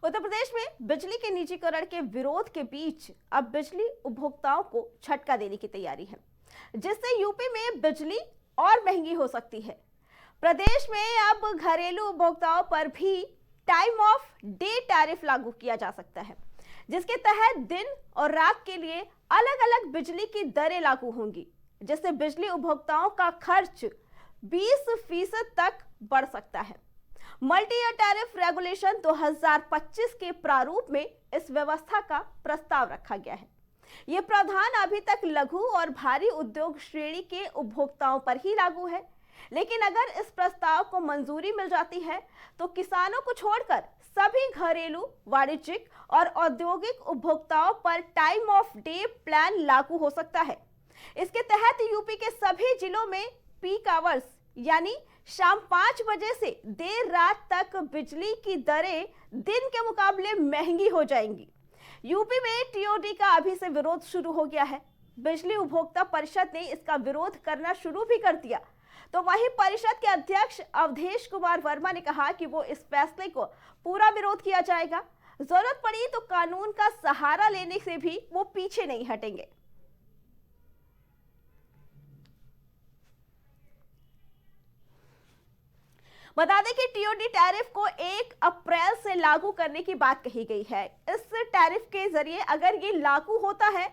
उत्तर प्रदेश में बिजली के निजीकरण के विरोध के बीच अब बिजली उपभोक्ताओं को झटका देने की तैयारी है, जिससे यूपी में बिजली और महंगी हो सकती है। प्रदेश में अब घरेलू उपभोक्ताओं पर भी टाइम ऑफ डे टैरिफ लागू किया जा सकता है, जिसके तहत दिन और रात के लिए अलग अलग बिजली की दरें लागू होंगी, जिससे बिजली उपभोक्ताओं का खर्च 20% तक बढ़ सकता है। मल्टी ईयर टैरिफ रेगुलेशन 2025 के प्रारूप में इस व्यवस्था का प्रस्ताव रखा गया है। यह प्रावधान अभी तक लघु और भारी उद्योग श्रेणी के उपभोक्ताओं पर ही लागू है, लेकिन अगर इस प्रस्ताव को मंजूरी मिल जाती है तो किसानों को छोड़कर सभी घरेलू, वाणिज्यिक और औद्योगिक उपभोक्ताओं पर टाइम ऑफ डे प्लान लागू हो सकता है। इसके तहत यूपी के सभी जिलों में पीक आवर्स यानी शाम 5 बजे से देर रात तक बिजली की दरें दिन के मुकाबले महंगी हो जाएंगी। यूपी में टीओडी का अभी से विरोध शुरू हो गया है। बिजली उपभोक्ता परिषद ने इसका विरोध करना शुरू भी कर दिया, तो वहीं परिषद के अध्यक्ष अवधेश कुमार वर्मा ने कहा कि वो इस फैसले को पूरा विरोध किया जाएगा। जरूरत पड़ी तो कानून का सहारा लेने से भी वो पीछे नहीं हटेंगे। बता दें कि टीओडी टैरिफ को 1 अप्रैल से लागू करने की बात कही गई है। इस टैरिफ के जरिए अगर ये लागू होता है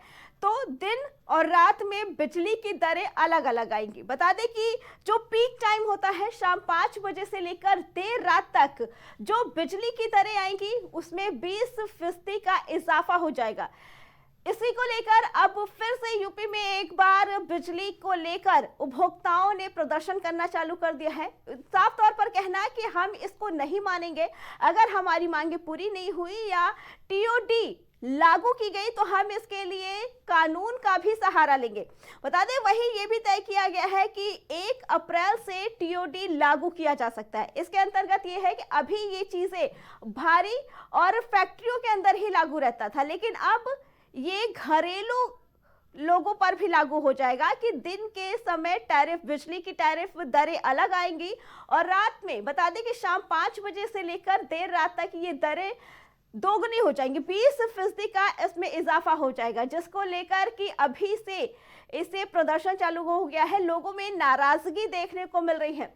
तो दिन और रात में बिजली की दरें अलग अलग आएंगी। बता दें कि जो पीक टाइम होता है शाम 5 बजे से लेकर देर रात तक जो बिजली की दरें आएंगी उसमें 20% का इजाफा हो जाएगा। इसी को लेकर अब फिर से यूपी में एक बार बिजली को लेकर उपभोक्ताओं ने प्रदर्शन करना चालू कर दिया है। साफ तौर पर कहना है कि हम इसको नहीं मानेंगे। अगर हमारी मांगे पूरी नहीं हुई या टीओडी लागू की गई तो हम इसके लिए कानून का भी सहारा लेंगे। बता दें वहीं ये भी तय किया गया है कि 1 अप्रैल से टीओडी लागू किया जा सकता है। इसके अंतर्गत ये है कि अभी ये चीजें भारी और फैक्ट्रियों के अंदर ही लागू रहता था, लेकिन अब ये घरेलू लोगों पर भी लागू हो जाएगा कि दिन के समय टैरिफ, बिजली की टैरिफ दरें अलग आएंगी और रात में बता दें कि शाम 5 बजे से लेकर देर रात तक ये दरें दोगुनी हो जाएंगी। 20% का इसमें इजाफा हो जाएगा, जिसको लेकर कि अभी से इसे प्रदर्शन चालू हो गया है। लोगों में नाराजगी देखने को मिल रही है।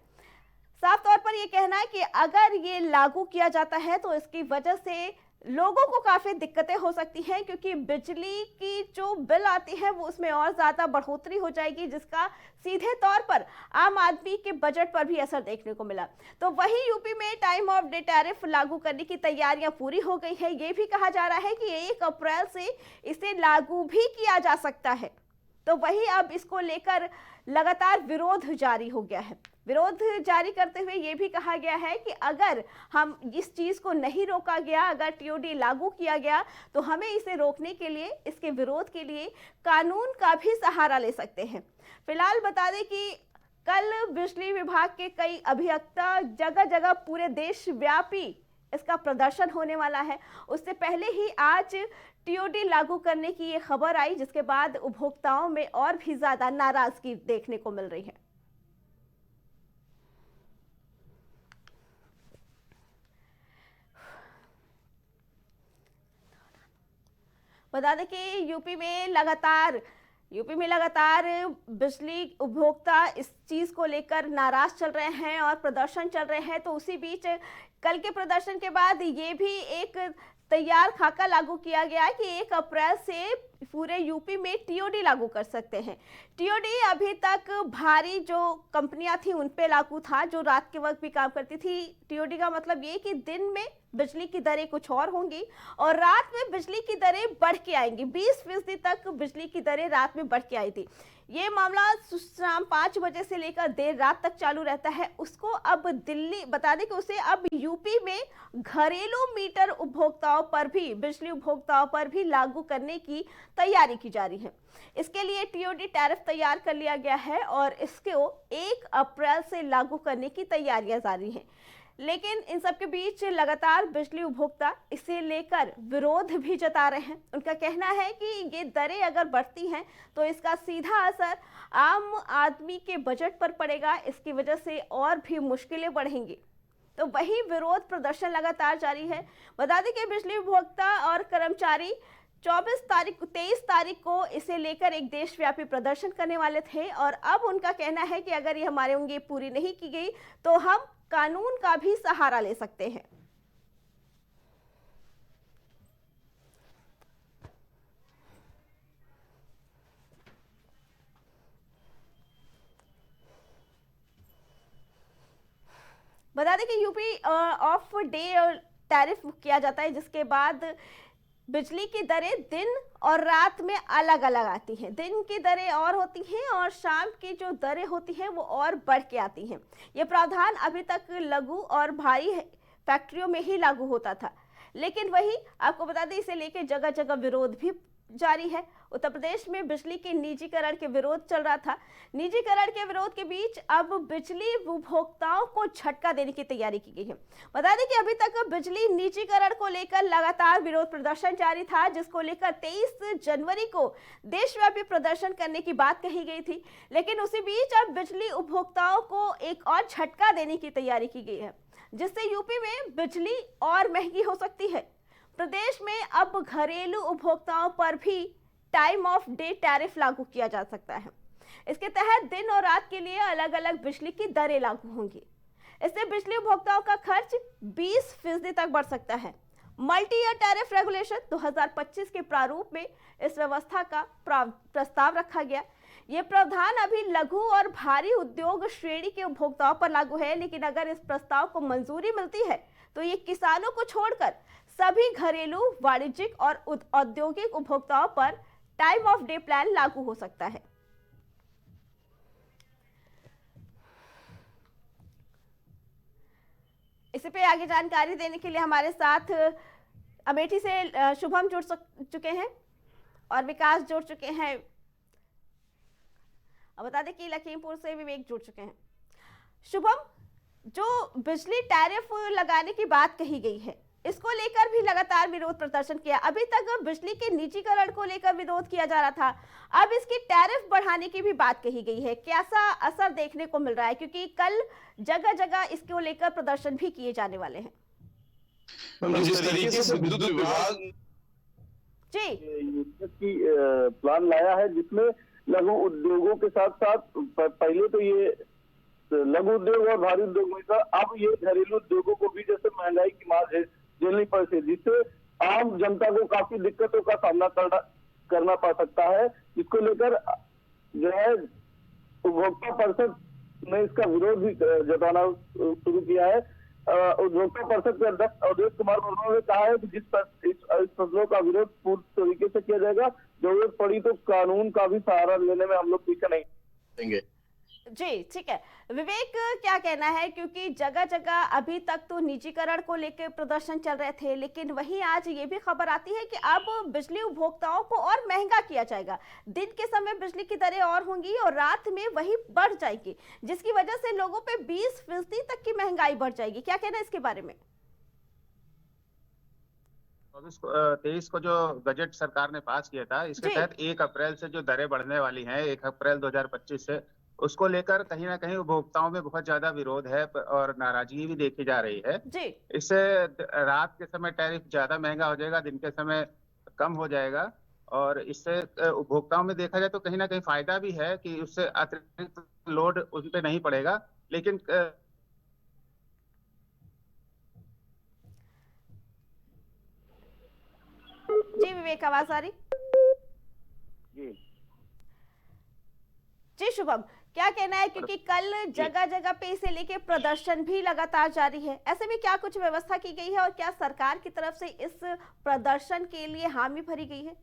साफ तौर पर यह कहना है कि अगर ये लागू किया जाता है तो इसकी वजह से लोगों को काफी दिक्कतें हो सकती हैं, क्योंकि बिजली की जो बिल आती है वो उसमें और ज्यादा बढ़ोतरी हो जाएगी, जिसका सीधे तौर पर आम आदमी के बजट पर भी असर देखने को मिला। तो वहीं यूपी में टाइम ऑफ डे टैरिफ लागू करने की तैयारियां पूरी हो गई है। ये भी कहा जा रहा है कि 1 अप्रैल से इसे लागू भी किया जा सकता है। तो वहीं अब इसको लेकर लगातार विरोध जारी हो गया है। विरोध जारी करते हुए ये भी कहा गया है कि अगर हम इस चीज को नहीं रोका गया, अगर टीओडी लागू किया गया तो हमें इसे रोकने के लिए, इसके विरोध के लिए कानून का भी सहारा ले सकते हैं। फिलहाल बता दें कि कल बिजली विभाग के कई अभियंता जगह जगह पूरे देश व्यापी इसका प्रदर्शन होने वाला है। उससे पहले ही आज टीओडी लागू करने की ये खबर आई, जिसके बाद उपभोक्ताओं में और भी ज्यादा नाराजगी देखने को मिल रही है। बता दें कि यूपी में लगातार बिजली उपभोक्ता इस चीज को लेकर नाराज चल रहे हैं और प्रदर्शन चल रहे हैं। तो उसी बीच कल के प्रदर्शन के बाद ये भी एक तैयार खाका लागू किया गया है कि 1 अप्रैल से पूरे यूपी में टीओडी लागू कर सकते हैं। टीओडी अभी तक भारी जो कंपनियां थी उन पे लागू था, जो रात के वक्त भी काम करती थी। टीओडी का मतलब ये कि दिन में बिजली की दरें कुछ और होंगी और रात में बिजली की दरें बढ़ के आएंगी। 20% तक बिजली की दरें रात में बढ़ के आई थी। ये मामला शाम 5 बजे से लेकर देर रात तक चालू रहता है। उसको अब दिल्ली, बता दें कि उसे अब यूपी में घरेलू मीटर उपभोक्ताओं पर भी, बिजली उपभोक्ताओं पर भी लागू करने की तैयारी की जा रही है। इसके लिए टीओडी टैरिफ तैयार कर लिया गया है और इसको 1 अप्रैल से लागू करने की तैयारियां जारी हैं। लेकिन इन सब के बीच लगातार बिजली उपभोक्ता इसे लेकर विरोध भी जता रहे हैं। उनका कहना है कि ये दरें अगर बढ़ती हैं तो इसका सीधा असर आम आदमी के बजट पर पड़ेगा। इसकी वजह से और भी मुश्किलें बढ़ेंगी। तो वही विरोध प्रदर्शन लगातार जारी है। बता दें कि बिजली उपभोक्ता और कर्मचारी 23 तारीख को इसे लेकर एक देशव्यापी प्रदर्शन करने वाले थे और अब उनका कहना है कि अगर ये हमारी मांगें पूरी नहीं की गई तो हम कानून का भी सहारा ले सकते हैं। बता दें कि यूपी ऑफ डे टैरिफ किया जाता है, जिसके बाद बिजली की दरें दिन और रात में अलग अलग आती हैं। दिन की दरें और होती हैं और शाम की जो दरें होती हैं वो और बढ़ के आती हैं। ये प्रावधान अभी तक लघु और भारी फैक्ट्रियों में ही लागू होता था, लेकिन वही आपको बता दें इसे लेकर जगह जगह विरोध भी जारी है। उत्तर प्रदेश में बिजली के निजीकरण के विरोध चल रहा था। निजीकरण के विरोध के बीच अब बिजली उपभोक्ताओं को झटका देने की तैयारी की गई है। बता दें कि अभी तक बिजली निजीकरण को लेकर लगातार विरोध प्रदर्शन जारी था, जिसको लेकर 23 जनवरी को देशव्यापी प्रदर्शन करने की बात कही गई थी। लेकिन उसी बीच अब बिजली उपभोक्ताओं को एक और झटका देने की तैयारी की गई है, जिससे यूपी में बिजली और महंगी हो सकती है। प्रदेश में अब घरेलू उपभोक्ताओं पर भी टाइम ऑफ डे टैरिफ लागू किया जा सकता है। इसके तहत दिन और रात के लिए अलग अलग बिजली की दरें लागू होंगी। इससे बिजली उपभोक्ताओं का खर्च 20% तक बढ़ सकता है। मल्टी ईयर टैरिफ रेगुलेशन 2025 के प्रारूप में इस व्यवस्था का प्रस्ताव रखा गया। ये प्रावधान अभी लघु और भारी उद्योग श्रेणी के उपभोक्ताओं पर लागू है, लेकिन अगर इस प्रस्ताव को मंजूरी मिलती है तो ये किसानों को छोड़कर सभी घरेलू, वाणिज्यिक और औद्योगिक उपभोक्ताओं पर टाइम ऑफ डे प्लान लागू हो सकता है। इसी पे आगे जानकारी देने के लिए हमारे साथ अमेठी से शुभम जुड़ चुके हैं और विकास जुड़ चुके हैं। अब बता दें कि लखीमपुर से विवेक जुड़ चुके हैं। शुभम, जो बिजली टैरिफ लगाने की बात कही गई है, इसको लेकर भी लगातार विरोध प्रदर्शन किया। अभी तक बिजली के निजीकरण को लेकर विरोध किया जा रहा था, अब इसकी टैरिफ बढ़ाने की भी बात कही गई है। कैसा असर देखने को मिल रहा है, क्योंकि कल जगह जगह इसको लेकर प्रदर्शन भी किए जाने वाले हैं। जिस तरीके से विद्युत विभाग जी की प्लान लाया है, जिसमें लघु उद्योगों के साथ साथ पहले तो ये लघु उद्योग और भारी उद्योग में था, अब ये घरेलू उद्योगों को भी जैसे महंगाई की मार झेलनी पड़ सकती है, जिससे आम जनता को काफी दिक्कतों का सामना करना पड़ सकता है। इसको लेकर जो है उपभोक्ता परिषद ने इसका विरोध भी जताना शुरू किया है। उपभोक्ता परिषद के अध्यक्ष अवधेश कुमार वर्मा ने कहा है कि इस फैसलों का विरोध पूर्ण तरीके से किया जाएगा, जरूरत पड़ी तो कानून का भी सहारा लेने में हम लोग पीछे नहीं देंगे। जी ठीक है, विवेक क्या कहना है, क्योंकि जगह जगह अभी तक तो निजीकरण को लेकर प्रदर्शन चल रहे थे, लेकिन वहीं आज ये भी खबर आती है कि अब बिजली उपभोक्ताओं को और महंगा किया जाएगा। दिन के समय बिजली की दरें और होंगी और रात में वही बढ़ जाएगी, जिसकी वजह से लोगों पे 20% तक की महंगाई बढ़ जाएगी। क्या कहना है इसके बारे में? 23 को जो बजट सरकार ने पास किया था, इसके तहत 1 अप्रैल से जो दरें बढ़ने वाली हैं, 1 अप्रैल 2025 से, उसको लेकर कहीं ना कहीं उपभोक्ताओं में बहुत ज्यादा विरोध है और नाराजगी भी देखी जा रही है। इससे रात के समय टैरिफ ज्यादा महंगा हो जाएगा, दिन के समय कम हो जाएगा और इससे उपभोक्ताओं में देखा जाए तो कहीं ना कहीं फायदा भी है कि उससे अतिरिक्त लोड उन पे नहीं पड़ेगा। लेकिन जी विवेक, आवाज आ रही? जी शुभम, क्या कहना है, क्योंकि कल जगह जगह पे इसे लेके प्रदर्शन भी लगातार जारी है, ऐसे में क्या कुछ व्यवस्था की गई है और क्या सरकार की तरफ से इस प्रदर्शन के लिए हामी भरी गई है?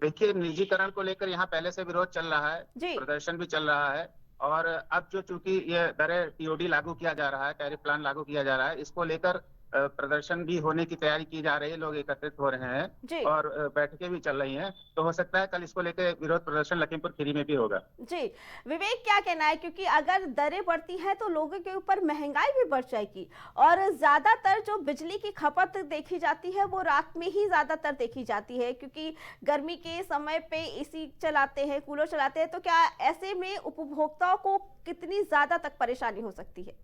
देखिए, निजीकरण को लेकर यहाँ पहले से विरोध चल रहा है, प्रदर्शन भी चल रहा है और अब जो चूंकि ये दरें टीओडी लागू किया जा रहा है, टैरिफ प्लान लागू किया जा रहा है, इसको लेकर प्रदर्शन भी होने की तैयारी की जा रही है, लोग एकत्रित हो रहे हैं और बैठकें भी चल रही हैं, तो हो सकता है कल इसको लेकर विरोध प्रदर्शन लखीमपुर खीरी में भी होगा। जी विवेक, क्या कहना है, क्योंकि अगर दरें बढ़ती हैं तो लोगों के ऊपर महंगाई भी बढ़ जाएगी और ज्यादातर जो बिजली की खपत देखी जाती है वो रात में ही ज्यादातर देखी जाती है, क्योंकि गर्मी के समय पे एसी चलाते हैं, कूलर चलाते हैं, तो क्या ऐसे में उपभोक्ताओं को कितनी ज्यादा तक परेशानी हो सकती है?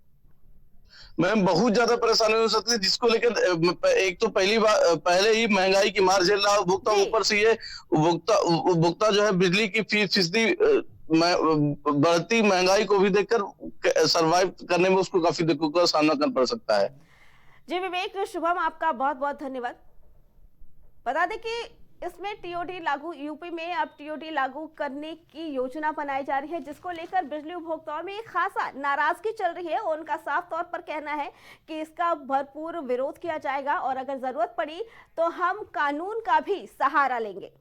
मैम बहुत ज्यादा परेशानी हो सकती है, जिसको लेकर एक तो पहले ही महंगाई की मार झेल रहा है उपभोक्ता, जी। ऊपर से ये उपभोक्ता जो है बिजली की फीसदी बढ़ती महंगाई को भी देखकर सरवाइव करने में उसको काफी दिक्कतों का सामना करना पड़ सकता है। जी विवेक, शुभम आपका बहुत बहुत धन्यवाद। बता दें कि इसमें टीओडी लागू, यूपी में अब टीओडी लागू करने की योजना बनाई जा रही है, जिसको लेकर बिजली उपभोक्ताओं में एक खासा नाराजगी चल रही है। उनका साफ तौर पर कहना है कि इसका भरपूर विरोध किया जाएगा और अगर जरूरत पड़ी तो हम कानून का भी सहारा लेंगे।